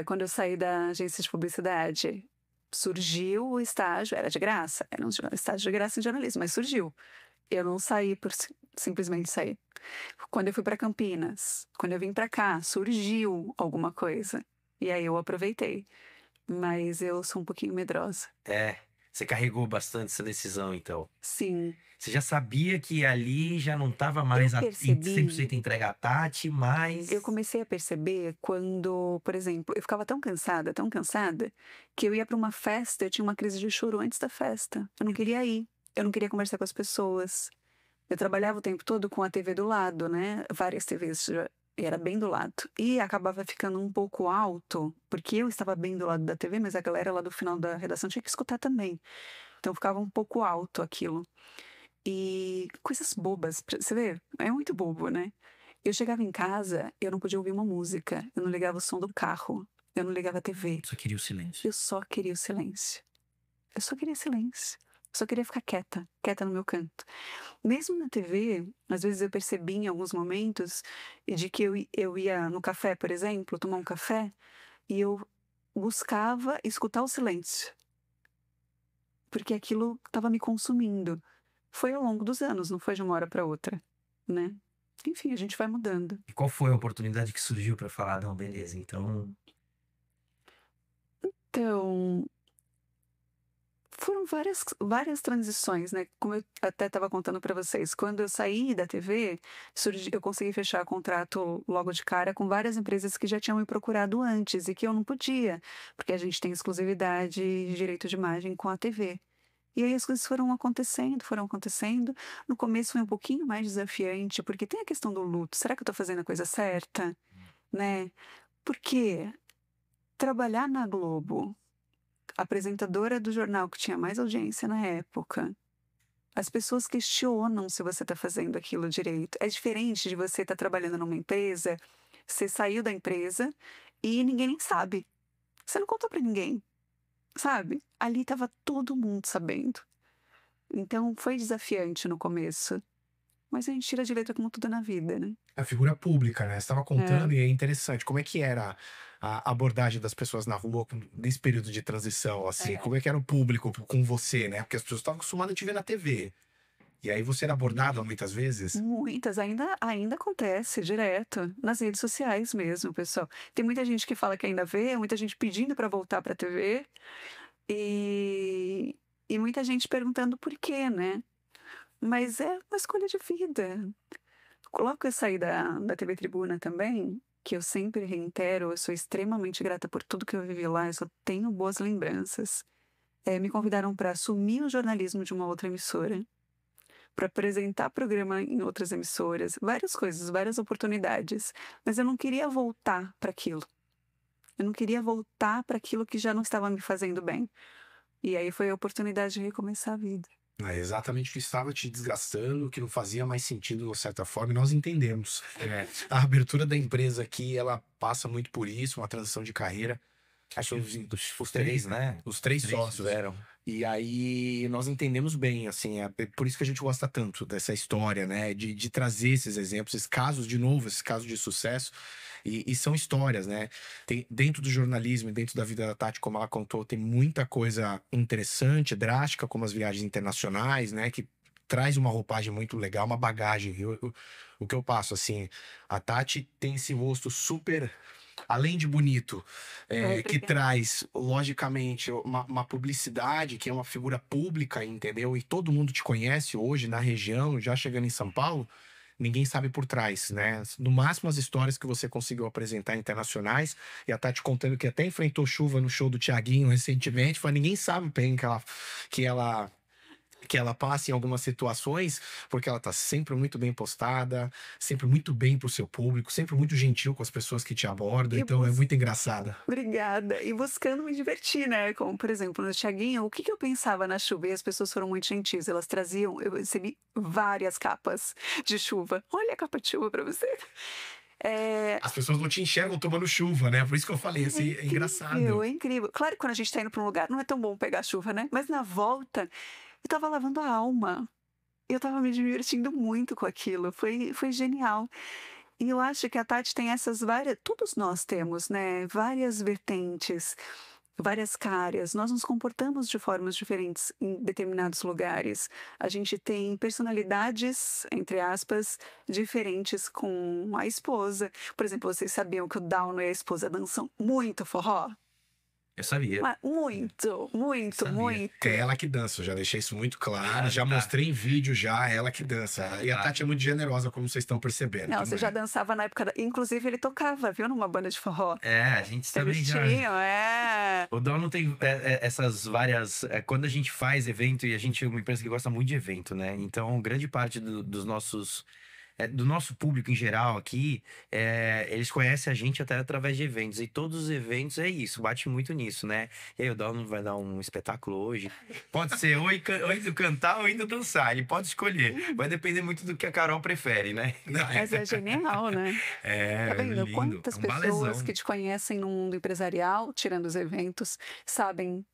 Quando eu saí da agência de publicidade, surgiu o estágio, era de graça, era um estágio de graça em jornalismo, mas surgiu. Eu não saí por simplesmente sair. Quando eu fui para Campinas, quando eu vim para cá, surgiu alguma coisa. E aí eu aproveitei. Mas eu sou um pouquinho medrosa. É, você carregou bastante essa decisão, então. Sim, Você já sabia que ali já não estava eu mais em percebi. 100% entregue à Tati, mas... Eu comecei a perceber quando, por exemplo, eu ficava tão cansada, que eu ia para uma festa, eu tinha uma crise de choro antes da festa. Eu não queria ir, eu não queria conversar com as pessoas. Eu trabalhava o tempo todo com a TV do lado, né? Várias TVs, e era bem do lado. E acabava ficando um pouco alto, porque eu estava bem do lado da TV, mas a galera lá do final da redação tinha que escutar também. Então ficava um pouco alto aquilo. E coisas bobas, você vê? É muito bobo, né? Eu chegava em casa, eu não podia ouvir uma música, eu não ligava o som do carro, eu não ligava a TV. Só queria o silêncio. Eu só queria o silêncio. Eu só queria silêncio. Eu só queria ficar quieta, quieta no meu canto. Mesmo na TV, às vezes eu percebi em alguns momentos de que eu ia no café, por exemplo, tomar um café, e eu buscava escutar o silêncio, porque aquilo estava me consumindo. Foi ao longo dos anos, não foi de uma hora para outra, né? Enfim, a gente vai mudando. E qual foi a oportunidade que surgiu para falar, não, beleza, então... Então, foram várias transições, né? Como eu até estava contando para vocês, quando eu saí da TV, eu consegui fechar contrato logo de cara com várias empresas que já tinham me procurado antes e que eu não podia, porque a gente tem exclusividade de direito de imagem com a TV. E aí as coisas foram acontecendo, foram acontecendo. No começo foi um pouquinho mais desafiante, porque tem a questão do luto. Será que eu estou fazendo a coisa certa? Né? Porque trabalhar na Globo, apresentadora do jornal que tinha mais audiência na época, as pessoas questionam se você está fazendo aquilo direito. É diferente de você estar trabalhando numa empresa, você saiu da empresa e ninguém nem sabe. Você não contou para ninguém, sabe? Ali estava todo mundo sabendo. Então foi desafiante no começo. Mas a gente tira de letra como tudo na vida, né? A figura pública, né? Você estava contando e é interessante. Como é que era a abordagem das pessoas na rua nesse período de transição, assim? Como é que era o público com você, né? Porque as pessoas estavam acostumadas a te ver na TV. E aí você era abordada muitas vezes. Muitas, ainda acontece direto, nas redes sociais mesmo, pessoal. Tem muita gente que fala que ainda vê, muita gente pedindo para voltar para a TV e muita gente perguntando por quê, né? Mas é uma escolha de vida. Logo que eu saí da TV Tribuna também, que eu sempre reitero, eu sou extremamente grata por tudo que eu vivi lá, eu só tenho boas lembranças. Me convidaram para assumir o jornalismo de uma outra emissora, para apresentar programa em outras emissoras, várias coisas, várias oportunidades. Mas eu não queria voltar para aquilo. Eu não queria voltar para aquilo que já não estava me fazendo bem. E aí foi a oportunidade de recomeçar a vida. É exatamente o que estava te desgastando, que não fazia mais sentido de certa forma, e nós entendemos. A abertura da empresa aqui, ela passa muito por isso, uma transição de carreira. Acho que os três, né? Os três sócios. tiveram. E aí nós entendemos bem, assim, é por isso que a gente gosta tanto dessa história, né? De trazer esses exemplos, esses casos de novo, esses casos de sucesso. E são histórias, né? Tem, dentro do jornalismo e dentro da vida da Tati, como ela contou, tem muita coisa interessante, drástica, como as viagens internacionais, né? Que traz uma roupagem muito legal, uma bagagem. O que eu passo, assim, a Tati tem esse rosto super... Além de bonito, que traz, logicamente, uma publicidade, que é uma figura pública, entendeu? E todo mundo te conhece hoje na região, já chegando em São Paulo, ninguém sabe por trás, né? No máximo as histórias que você conseguiu apresentar internacionais, e a Tati contando que até enfrentou chuva no show do Thiaguinho recentemente, ninguém sabe bem que ela que ela passa em algumas situações, porque ela tá sempre muito bem postada, sempre muito bem pro seu público, sempre muito gentil com as pessoas que te abordam, E então é muito engraçada. Obrigada. E buscando me divertir, né? Como, por exemplo, no Thiaguinho, o que que eu pensava na chuva? E as pessoas foram muito gentis. Elas traziam, eu recebi várias capas de chuva. Olha a capa de chuva pra você. É, As pessoas não te enxergam tomando chuva, né? Por isso que eu falei, assim, é engraçado. é incrível. Claro que quando a gente tá indo pra um lugar, não é tão bom pegar chuva, né? Mas na volta, eu tava lavando a alma. Eu tava me divertindo muito com aquilo. Foi genial. E eu acho que a Tati tem essas várias. Todos nós temos, né? Várias vertentes, várias caras. Nós nos comportamos de formas diferentes em determinados lugares. A gente tem personalidades, entre aspas, diferentes com a esposa. Por exemplo, vocês sabiam que o Downo e a esposa dançam muito forró? Eu sabia. Mas muito, muito, Sabia. muito. É ela que dança, eu já deixei isso muito claro, Ah, já tá. mostrei em vídeo já, é ela que dança. E a Tá. Tati é muito generosa, como vocês estão percebendo. Não, você também. já dançava na época. Inclusive, ele tocava, viu, numa banda de forró. É, a gente também Eles já. tinham, é. O Down não tem essas várias. Quando a gente faz evento, e a gente é uma empresa que gosta muito de evento, né? Então, grande parte dos nossos. Do nosso público em geral aqui, eles conhecem a gente até através de eventos. E todos os eventos é isso, bate muito nisso, né? E aí o Down vai dar um espetáculo hoje. Pode ser ou indo cantar ou indo dançar. Ele pode escolher. Vai depender muito do que a Carol prefere, né? Mas é genial, né? É, Tá vendo? lindo. Quantas É um pessoas balezão. que te conhecem no mundo empresarial, tirando os eventos, sabem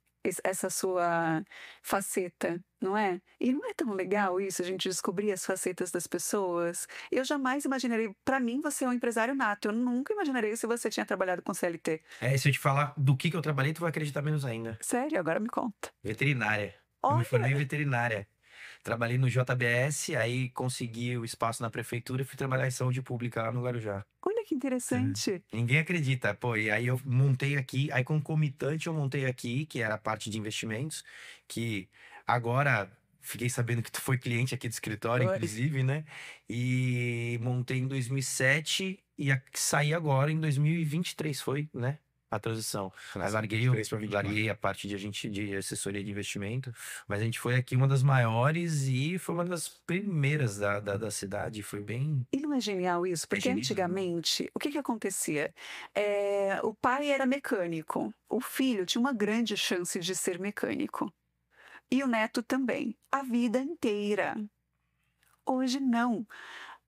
essa sua faceta, não é? E não é tão legal isso, a gente descobrir as facetas das pessoas? Eu jamais imaginarei, para mim, você é um empresário nato. Eu nunca imaginaria se você tinha trabalhado com CLT. Se eu te falar do que eu trabalhei, tu vai acreditar menos ainda. Sério, agora me conta. Veterinária. Eu me Olha, formei em veterinária. Trabalhei no JBS, aí consegui o espaço na prefeitura e fui trabalhar em saúde pública lá no Guarujá. olha que interessante. Ninguém acredita, pô. E aí eu montei aqui, aí concomitante eu montei aqui, que era a parte de investimentos, que agora fiquei sabendo que tu foi cliente aqui do escritório, Foi. inclusive, né? E montei em 2007 e saí agora em 2023, foi, né? A transição. Aí larguei, 23 pra 24. larguei a parte de assessoria de investimento, mas a gente foi aqui uma das maiores e foi uma das primeiras da cidade. Foi bem. E não é genial isso? Porque genial. antigamente, o que que acontecia? O pai era mecânico, o filho tinha uma grande chance de ser mecânico. E o neto também, a vida inteira. Hoje não.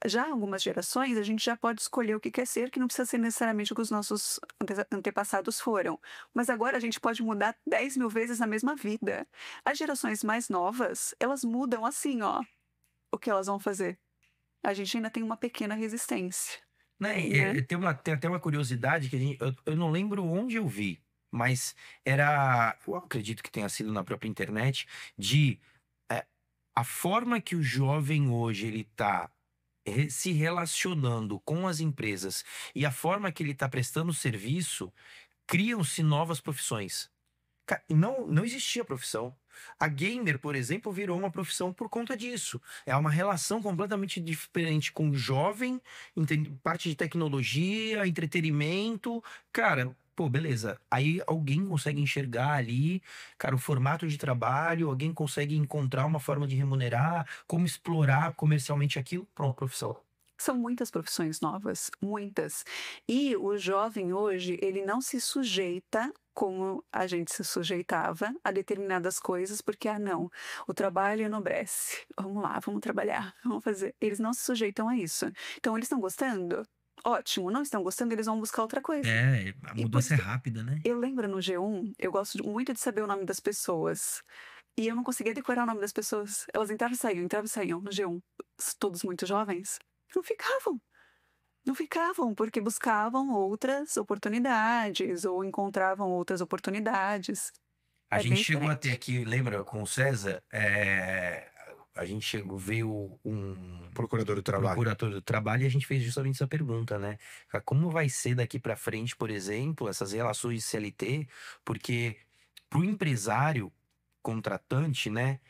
Já em algumas gerações, a gente já pode escolher o que quer ser, que não precisa ser necessariamente o que os nossos antepassados foram. Mas agora a gente pode mudar 10 mil vezes na mesma vida. As gerações mais novas, elas mudam assim, ó, o que elas vão fazer. A gente ainda tem uma pequena resistência. Né? Né? Tem até uma curiosidade que eu não lembro onde eu vi, mas era, eu acredito que tenha sido na própria internet, de a forma que o jovem hoje ele está se relacionando com as empresas e a forma que ele está prestando serviço, criam-se novas profissões. Não existia profissão. A gamer, por exemplo, virou uma profissão por conta disso. É uma relação completamente diferente com o jovem, parte de tecnologia, entretenimento. Cara, pô, beleza. Aí alguém consegue enxergar ali, cara, o formato de trabalho, alguém consegue encontrar uma forma de remunerar, como explorar comercialmente aquilo. Pronto, profissão. São muitas profissões novas, muitas. E o jovem hoje, ele não se sujeita como a gente se sujeitava a determinadas coisas, porque, não, o trabalho enobrece. Vamos lá, vamos trabalhar, vamos fazer. Eles não se sujeitam a isso. Então, eles estão gostando? Ótimo. Não estão gostando, eles vão buscar outra coisa. A E mudança é por isso- rápida, né? Eu lembro no G1, eu gosto muito de saber o nome das pessoas. E eu não conseguia decorar o nome das pessoas. Elas entravam e saíam no G1. Todos muito jovens. Não ficavam. Não ficavam, porque buscavam outras oportunidades ou encontravam outras oportunidades. A É gente bem chegou diferente. até aqui, lembra, com o César, a gente veio um Procurador do trabalho. procurador do trabalho e a gente fez justamente essa pergunta, né? Como vai ser daqui para frente, por exemplo, essas relações de CLT? Porque para o empresário contratante, né,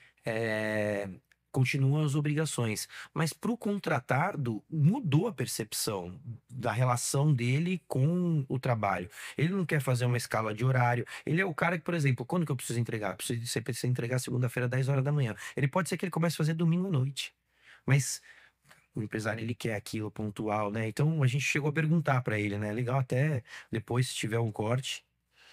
continuam as obrigações. Mas para o contratado, mudou a percepção da relação dele com o trabalho. Ele não quer fazer uma escala de horário. Ele é o cara que, por exemplo, quando que eu preciso entregar? Você precisa entregar segunda-feira, 10 horas da manhã. Ele pode ser que ele comece a fazer domingo à noite. Mas o empresário, ele quer aquilo pontual, né? Então a gente chegou a perguntar para ele, né? Legal até depois, se tiver um corte,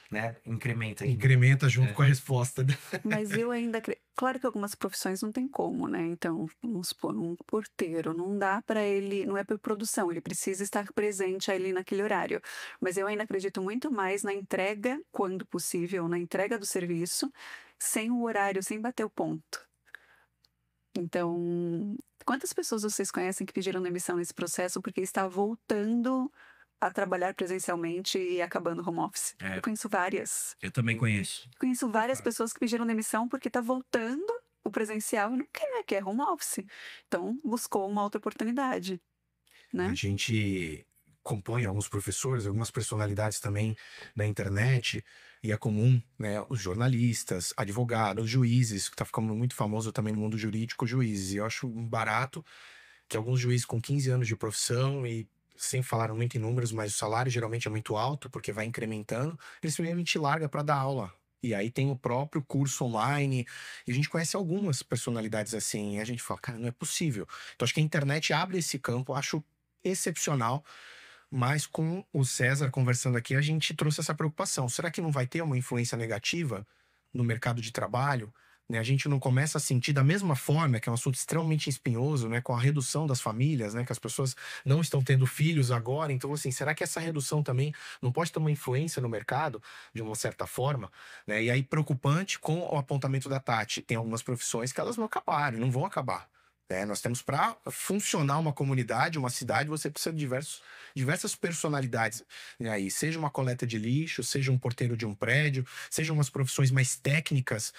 né? Incrementa aí. Incrementa junto com a resposta. Mas eu ainda. Claro que algumas profissões não tem como, né? Então, vamos supor, um porteiro, não dá para ele, não é por produção, ele precisa estar presente ali naquele horário. Mas eu ainda acredito muito mais na entrega, quando possível, na entrega do serviço, sem o horário, sem bater o ponto. Então, quantas pessoas vocês conhecem que pediram demissão nesse processo porque está voltando a trabalhar presencialmente e acabando home office? Eu conheço várias. Eu também conheço. Conheço várias pessoas que pediram demissão porque está voltando o presencial e não quer home office. Então, buscou uma outra oportunidade, né? A gente compõe alguns professores, algumas personalidades também da internet, e é comum, né, os jornalistas, advogados, juízes, que tá ficando muito famoso também no mundo jurídico, juízes. E eu acho barato que alguns juízes com 15 anos de profissão e sem falar muito em números, mas o salário geralmente é muito alto, porque vai incrementando, eles simplesmente largam para dar aula. E aí tem o próprio curso online, e a gente conhece algumas personalidades assim, e a gente fala, cara, não é possível. Então acho que a internet abre esse campo, eu acho excepcional, mas com o César conversando aqui, a gente trouxe essa preocupação. Será que não vai ter uma influência negativa no mercado de trabalho? Né? A gente não começa a sentir da mesma forma, que é um assunto extremamente espinhoso, né? Com a redução das famílias, né? Que as pessoas não estão tendo filhos agora. Então, assim, será que essa redução também não pode ter uma influência no mercado, de uma certa forma? Né? E aí, preocupante com o apontamento da Tati. Tem algumas profissões que elas não acabaram, não vão acabar. Nós temos para funcionar uma comunidade, uma cidade, você precisa de diversas personalidades. E aí, seja uma coleta de lixo, seja um porteiro de um prédio, sejam umas profissões mais técnicas.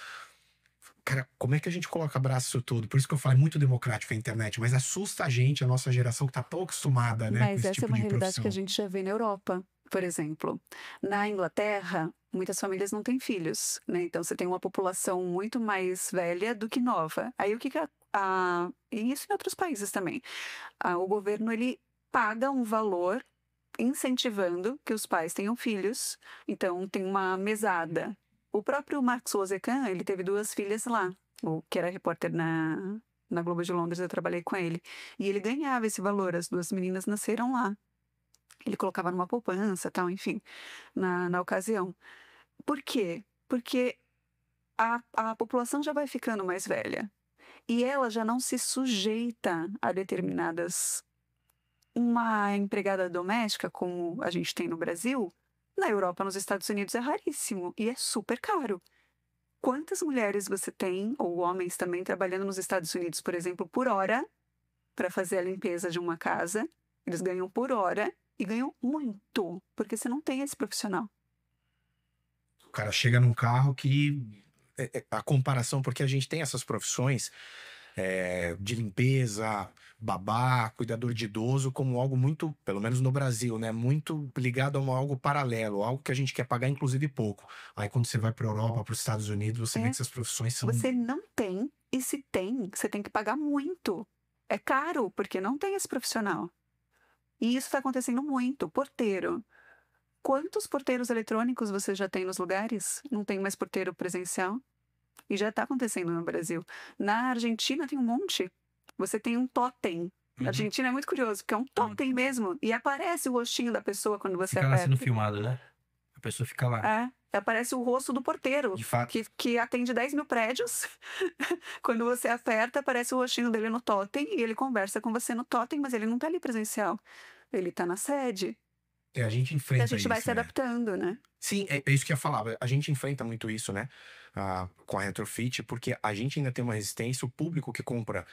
Cara, como é que a gente coloca abraço isso tudo? Por isso que eu falo, é muito democrático a internet, mas assusta a gente, a nossa geração que tá tão acostumada, né, com Mas esse essa tipo é uma de realidade profissão. que a gente já vê na Europa, por exemplo. Na Inglaterra, muitas famílias não têm filhos, né? Então você tem uma população muito mais velha do que nova. Aí o que e isso em outros países também. O governo, ele paga um valor incentivando que os pais tenham filhos. Então tem uma mesada. O próprio Max Rosekan, ele teve 2 filhas lá, o que era repórter na Globo de Londres, eu trabalhei com ele. E ele ganhava esse valor, as 2 meninas nasceram lá. Ele colocava numa poupança, tal, enfim, na ocasião. Por quê? Porque a população já vai ficando mais velha. E ela já não se sujeita a determinadas... Uma empregada doméstica, como a gente tem no Brasil, na Europa, nos Estados Unidos, é raríssimo e é super caro. Quantas mulheres você tem, ou homens também, trabalhando nos Estados Unidos, por exemplo, por hora, para fazer a limpeza de uma casa? Eles ganham por hora e ganham muito, porque você não tem esse profissional. O cara chega num carro que... A comparação, porque a gente tem essas profissões de limpeza, babá, cuidador de idoso, como algo muito, pelo menos no Brasil, né? Muito ligado a algo paralelo, algo que a gente quer pagar, inclusive, pouco. Aí quando você vai para a Europa, para os Estados Unidos, você vê que essas profissões são... Você não tem, e se tem, você tem que pagar muito. É caro, porque não tem esse profissional. E isso está acontecendo muito. Porteiro. Quantos porteiros eletrônicos você já tem nos lugares? Não tem mais porteiro presencial? E já está acontecendo no Brasil. Na Argentina tem um monte. Você tem um totem. A Argentina é muito curioso, porque é um totem mesmo. E aparece o rostinho da pessoa quando você Fica lá aperta. sendo filmado, né? A pessoa fica lá. Aparece o rosto do porteiro, De fato. que atende 10 mil prédios. Quando você aperta, aparece o rostinho dele no totem e ele conversa com você no totem, mas ele não está ali presencial. Ele está na sede. A gente E enfrenta a gente vai isso, se adaptando, né? Sim, é isso que eu ia falar. A gente enfrenta muito isso, né? Com a Retrofit, porque a gente ainda tem uma resistência, o público que compra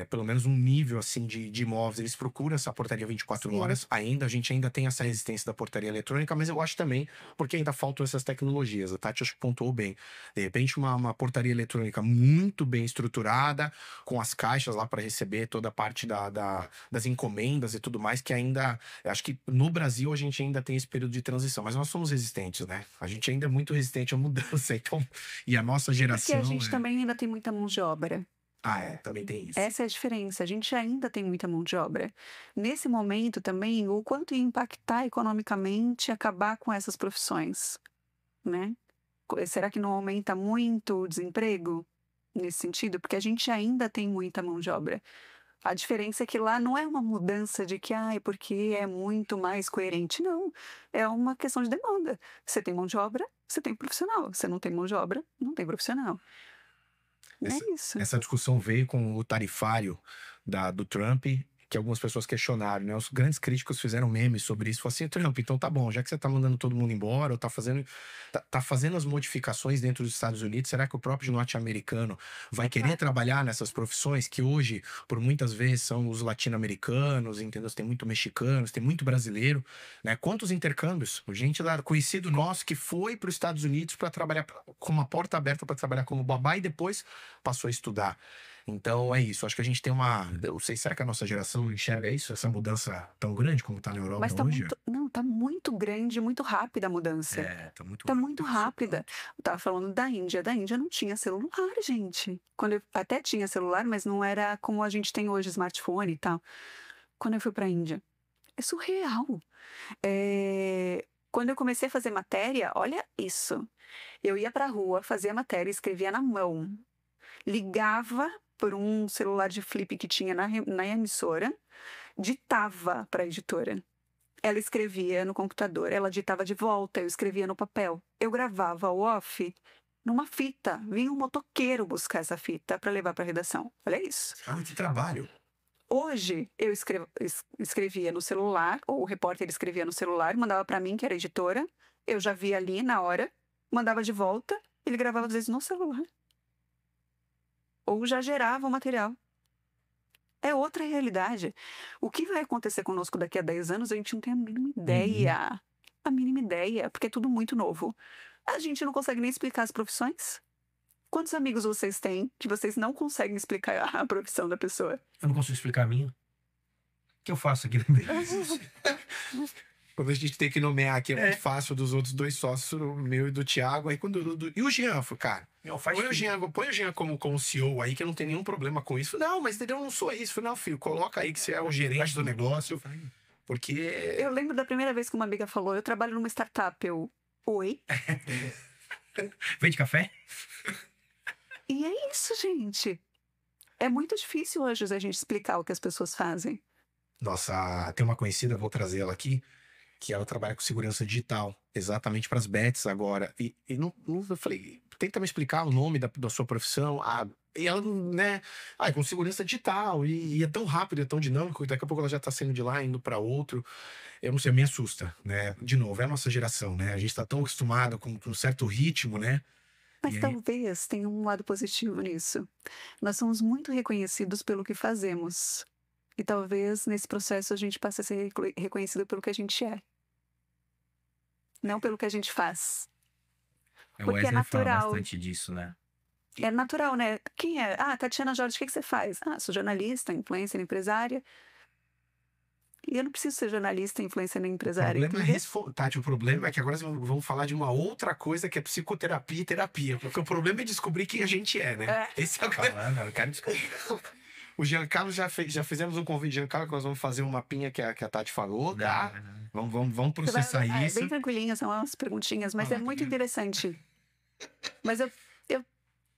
pelo menos um nível assim de imóveis, eles procuram essa portaria 24 Sim. horas. A gente ainda tem essa resistência da portaria eletrônica, mas eu acho também porque ainda faltam essas tecnologias. A Tati acho que pontuou bem. De repente, uma portaria eletrônica muito bem estruturada, com as caixas lá para receber toda a parte das encomendas e tudo mais, que ainda... Acho que no Brasil a gente ainda tem esse período de transição, mas nós somos resistentes, né? A gente ainda é muito resistente à mudança, então... E a nossa geração... Porque a gente também ainda tem muita mão de obra. Também tem isso. Essa é a diferença. A gente ainda tem muita mão de obra. Nesse momento também, o quanto ia impactar economicamente acabar com essas profissões, né? Será que não aumenta muito o desemprego nesse sentido? Porque a gente ainda tem muita mão de obra. A diferença é que lá não é uma mudança de que, porque é muito mais coerente. Não. É uma questão de demanda. Você tem mão de obra, você tem profissional. Você não tem mão de obra, não tem profissional. É isso. Essa discussão veio com o tarifário do Trump, que algumas pessoas questionaram, né? Os grandes críticos fizeram memes sobre isso. Falaram assim, Trump, então tá bom, já que você tá mandando todo mundo embora, ou tá fazendo as modificações dentro dos Estados Unidos, será que o próprio norte-americano vai querer trabalhar nessas profissões que hoje, por muitas vezes, são os latino-americanos, entendeu? Tem muito mexicanos, tem muito brasileiro, né? Quantos intercâmbios? Gente lá, conhecido nosso que foi para os Estados Unidos para trabalhar com uma porta aberta para trabalhar como babá e depois passou a estudar. Então é isso, acho que a gente tem não sei, será que a nossa geração enxerga isso, essa mudança tão grande como tá na Europa Mas hoje? tá muito grande, muito rápida a mudança. Tá muito rápida. Eu tava falando da Índia. Da Índia não tinha celular, gente. Até tinha celular, mas não era como a gente tem hoje, smartphone e tal. Quando eu fui pra Índia, é surreal. Quando eu comecei a fazer matéria, olha isso. Eu ia pra rua, fazia matéria, escrevia na mão. Ligava por um celular de flip que tinha na emissora, ditava para a editora. Ela escrevia no computador, ela ditava de volta, eu escrevia no papel. Eu gravava o off numa fita. Vinha um motoqueiro buscar essa fita para levar para a redação. Olha isso. Que trabalho. Hoje, eu escrevia no celular, ou o repórter escrevia no celular, mandava para mim, que era editora, eu já via ali na hora, mandava de volta, ele gravava às vezes no celular. Ou já gerava o material. É outra realidade. O que vai acontecer conosco daqui a 10 anos, a gente não tem a mínima ideia. A mínima ideia, porque é tudo muito novo. A gente não consegue nem explicar as profissões. Quantos amigos vocês têm que vocês não conseguem explicar a profissão da pessoa? Eu não consigo explicar a minha. O que eu faço aqui? Quando a gente tem que nomear aqui, é muito fácil dos outros dois sócios, o meu e do Thiago. Aí e o Jean, cara, põe o Jean como CEO aí, que eu não tenho nenhum problema com isso. Não, mas entendeu? Eu não sou isso. Não, filho, coloca aí que você é o gerente do negócio. Porque... Eu lembro da primeira vez que uma amiga falou, eu trabalho numa startup. Oi? Vende café? E é isso, gente. É muito difícil hoje a gente explicar o que as pessoas fazem. Nossa, tem uma conhecida, vou trazer ela aqui, que ela trabalha com segurança digital, exatamente para as bets agora. E eu falei, tenta me explicar o nome da sua profissão. E ela, né, com segurança digital, e é tão rápido, é tão dinâmico, daqui a pouco ela já tá saindo de lá, indo para outro. Eu não sei, me assusta, né? De novo, é a nossa geração, né? A gente tá tão acostumado com um certo ritmo, né? Mas talvez tenha um lado positivo nisso. Nós somos muito reconhecidos pelo que fazemos. E talvez nesse processo a gente passe a ser reconhecido pelo que a gente é. Não pelo que a gente faz. Porque é natural. Fala bastante disso, né? É natural, né? Quem é? Tatiana Jorge, o que você faz? Sou jornalista, influencer, empresária. E eu não preciso ser jornalista, influencer, nem empresária. Tati, o problema é que agora vamos falar de uma outra coisa que é psicoterapia e terapia. Porque o problema é descobrir quem a gente é, né? Esse é o problema. Eu quero descobrir. O Giancarlo já fizemos um convite, Giancarlo, que nós vamos fazer um mapinha que a Tati falou, tá? Vamos processar isso. É bem tranquilinho, são umas perguntinhas, mas é muito interessante. Mas eu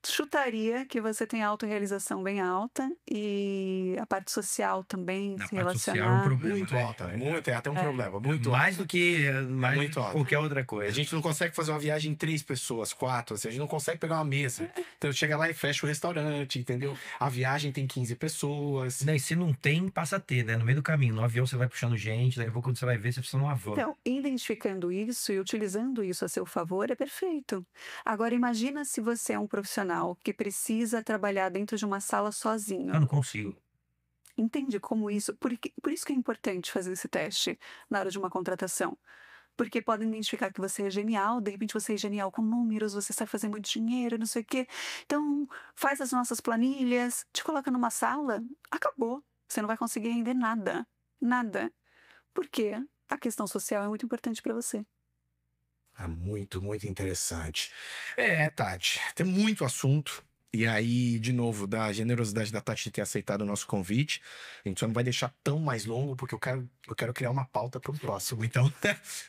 chutaria que você tem a autorrealização bem alta e a parte social também, se relacionar. Social é um problema. Muito alta, até um problema. Muito mais do que muito qualquer outra coisa. A gente não consegue fazer uma viagem em 3 pessoas, 4, assim, a gente não consegue pegar uma mesa. Então chega lá e fecha o restaurante, entendeu? A viagem tem 15 pessoas. Não, e se não tem, passa a ter, né? No meio do caminho. No avião você vai puxando gente, daqui a pouco quando você vai ver, você precisa de uma van. Então, identificando isso e utilizando isso a seu favor é perfeito. Agora, imagina se você é um profissional que precisa trabalhar dentro de uma sala sozinho. Eu não consigo. Entende como isso? Por isso que é importante fazer esse teste na hora de uma contratação. Porque podem identificar que você é genial, de repente você é genial com números, você sabe fazer muito dinheiro, não sei o quê. Então, faz as nossas planilhas, te coloca numa sala, acabou. Você não vai conseguir render nada. Nada. Porque a questão social é muito importante para você. Muito, muito interessante. Tati, tem muito assunto. E aí, de novo, da generosidade da Tati ter aceitado o nosso convite. A gente só não vai deixar tão mais longo, porque eu quero criar uma pauta para o próximo. Então,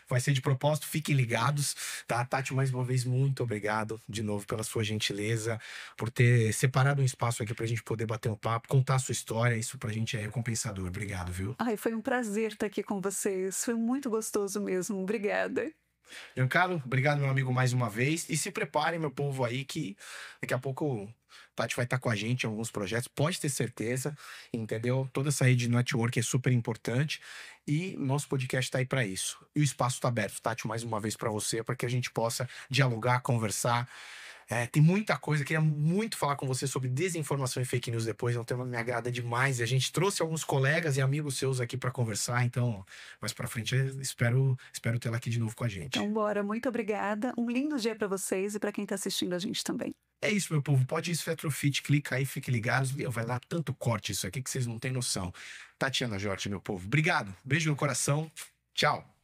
vai ser de propósito, fiquem ligados, tá? Tati, mais uma vez, muito obrigado de novo pela sua gentileza, por ter separado um espaço aqui pra gente poder bater um papo, contar a sua história. Isso pra gente é recompensador. Obrigado, viu? Ai, foi um prazer estar aqui com vocês. Foi muito gostoso mesmo. Obrigada. Giancarlo, obrigado, meu amigo, mais uma vez. E se preparem, meu povo, aí, que daqui a pouco Tati vai estar com a gente em alguns projetos. Pode ter certeza, entendeu? Toda essa rede de network é super importante. E nosso podcast está aí para isso. E o espaço está aberto, Tati, mais uma vez para você, para que a gente possa dialogar, conversar. Tem muita coisa, queria muito falar com você sobre desinformação e fake news depois, é um tema que me agrada demais. E a gente trouxe alguns colegas e amigos seus aqui para conversar, então mais para frente eu espero tê-la aqui de novo com a gente. Então, bora. Muito obrigada. Um lindo dia para vocês e para quem está assistindo a gente também. É isso, meu povo. Pode ir no Retrofit, clica aí, fique ligados. Vai dar tanto corte isso aqui que vocês não têm noção. Tatiana Jorge, meu povo. Obrigado. Beijo no coração. Tchau.